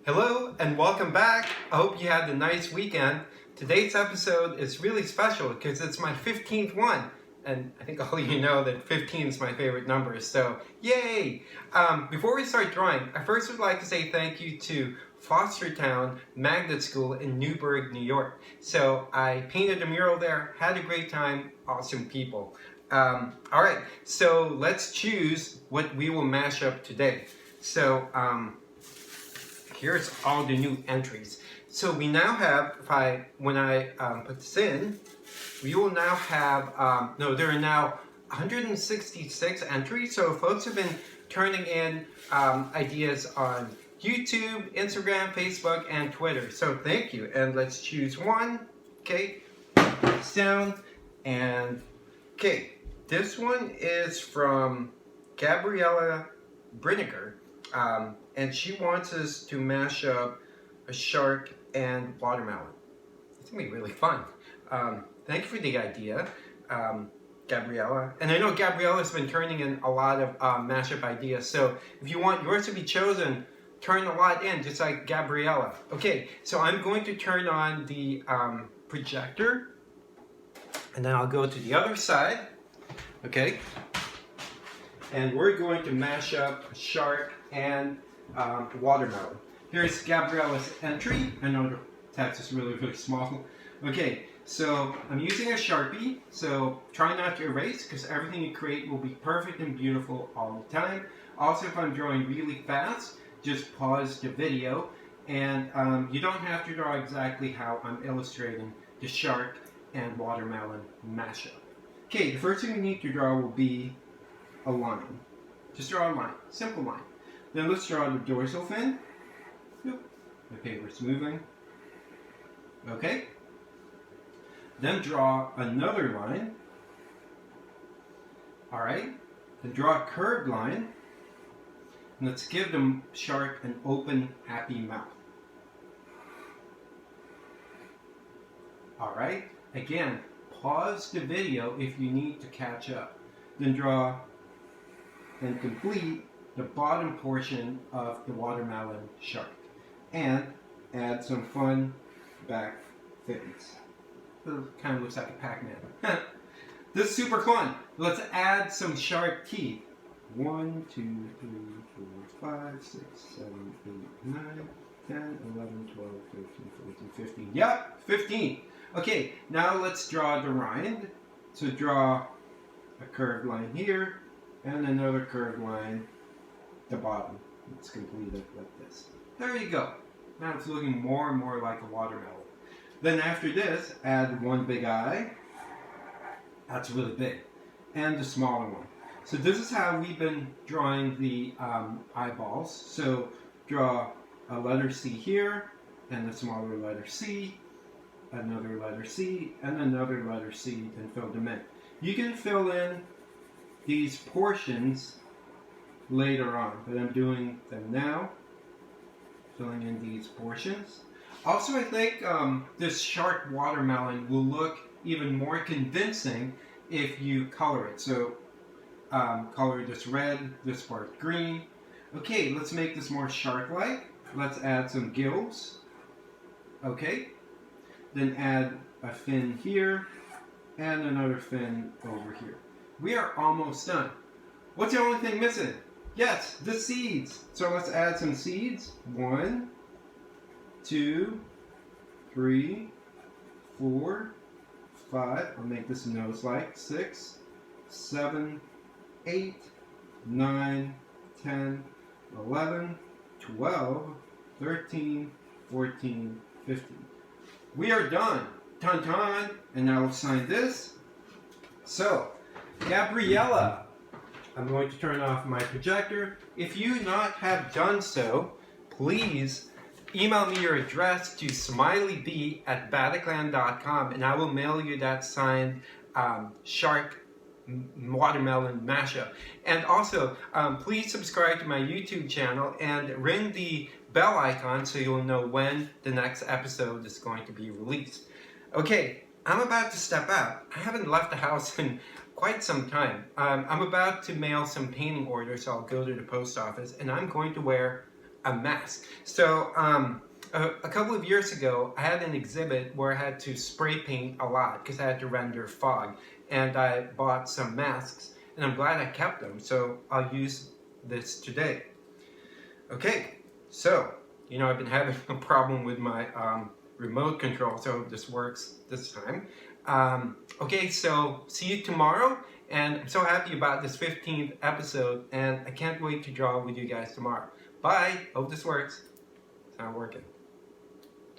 Hello and welcome back. I hope you had a nice weekend. Today's episode is really special because it's my 15th one. And I think all of you know that 15 is my favorite number, so yay! Before we start drawing, I first would like to say thank you to Fostertown Magnet School in Newburgh, New York. So I painted a mural there, had a great time, awesome people. Alright, so let's choose what we will mash up today. So, here's all the new entries. So we now have, when I put this in, we will now have, there are now 166 entries. So folks have been turning in ideas on YouTube, Instagram, Facebook, and Twitter. So thank you. And let's choose one. Okay, it's down. And okay, this one is from Gabriella Brinigar. And she wants us to mash up a shark and watermelon. It's gonna be really fun. Thank you for the idea, Gabriella. And I know Gabriella's been turning in a lot of mashup ideas, so if you want yours to be chosen, turn a lot in, just like Gabriella. Okay, so I'm going to turn on the projector, and then I'll go to the other side, okay? And we're going to mash up a shark and watermelon. Here's Gabriella's entry. I know the text is really, really small. Okay, so I'm using a Sharpie, so try not to erase because everything you create will be perfect and beautiful all the time. Also, if I'm drawing really fast, just pause the video, and you don't have to draw exactly how I'm illustrating the shark and watermelon mashup. Okay, the first thing we need to draw will be a line. Just draw a line, simple line. Then let's draw the dorsal fin. Yep. My paper's moving. Okay. Then draw another line. Alright. Then draw a curved line. And let's give the shark an open, happy mouth. Alright. Again, pause the video if you need to catch up. Then draw and complete the bottom portion of the watermelon shark. And add some fun back fins. It kind of looks like a Pac-Man. This is super fun. Let's add some shark teeth. 1, 2, 3, 4, 5, 6, 7, 8, 9, 10, 11, 12, 13, 14, 15. Yep, 15. Okay, now let's draw the rind. So draw a curved line here and another curved line at the bottom. Let's complete it like this. There you go. Now it's looking more and more like a watermelon. Then after this, add one big eye. That's really big. And the smaller one. So this is how we've been drawing the eyeballs. So draw a letter C here, and a smaller letter C, another letter C, and another letter C, and fill them in. You can fill in these portions later on, but I'm doing them now. Filling in these portions. Also, I think this shark watermelon will look even more convincing if you color it. So, color this red, this part green. Okay, let's make this more shark-like. Let's add some gills. Okay. Then add a fin here, and another fin over here. We are almost done. What's the only thing missing? Yes, the seeds. So let's add some seeds. 1, 2, 3, 4, 5. I'll make this nose-like. 6, 7, 8, 9, 10, 11, 12, 13, 14, 15. We are done. Dun-dun. And now we'll sign this. So, Gabriella, I'm going to turn off my projector. If you not have done so, please email me your address to smileyb@bataclan.com and I will mail you that signed shark watermelon mashup. And also, please subscribe to my YouTube channel and ring the bell icon so you'll know when the next episode is going to be released. Okay, I'm about to step out. I haven't left the house in quite some time. I'm about to mail some painting orders, so I'll go to the post office, and I'm going to wear a mask. So a couple of years ago, I had an exhibit where I had to spray paint a lot because I had to render fog, and I bought some masks, and I'm glad I kept them, so I'll use this today. Okay, so, you know, I've been having a problem with my remote control, so this works this time. Okay, so see you tomorrow, and I'm so happy about this 15th episode, and I can't wait to draw with you guys tomorrow. Bye! Hope this works. It's not working.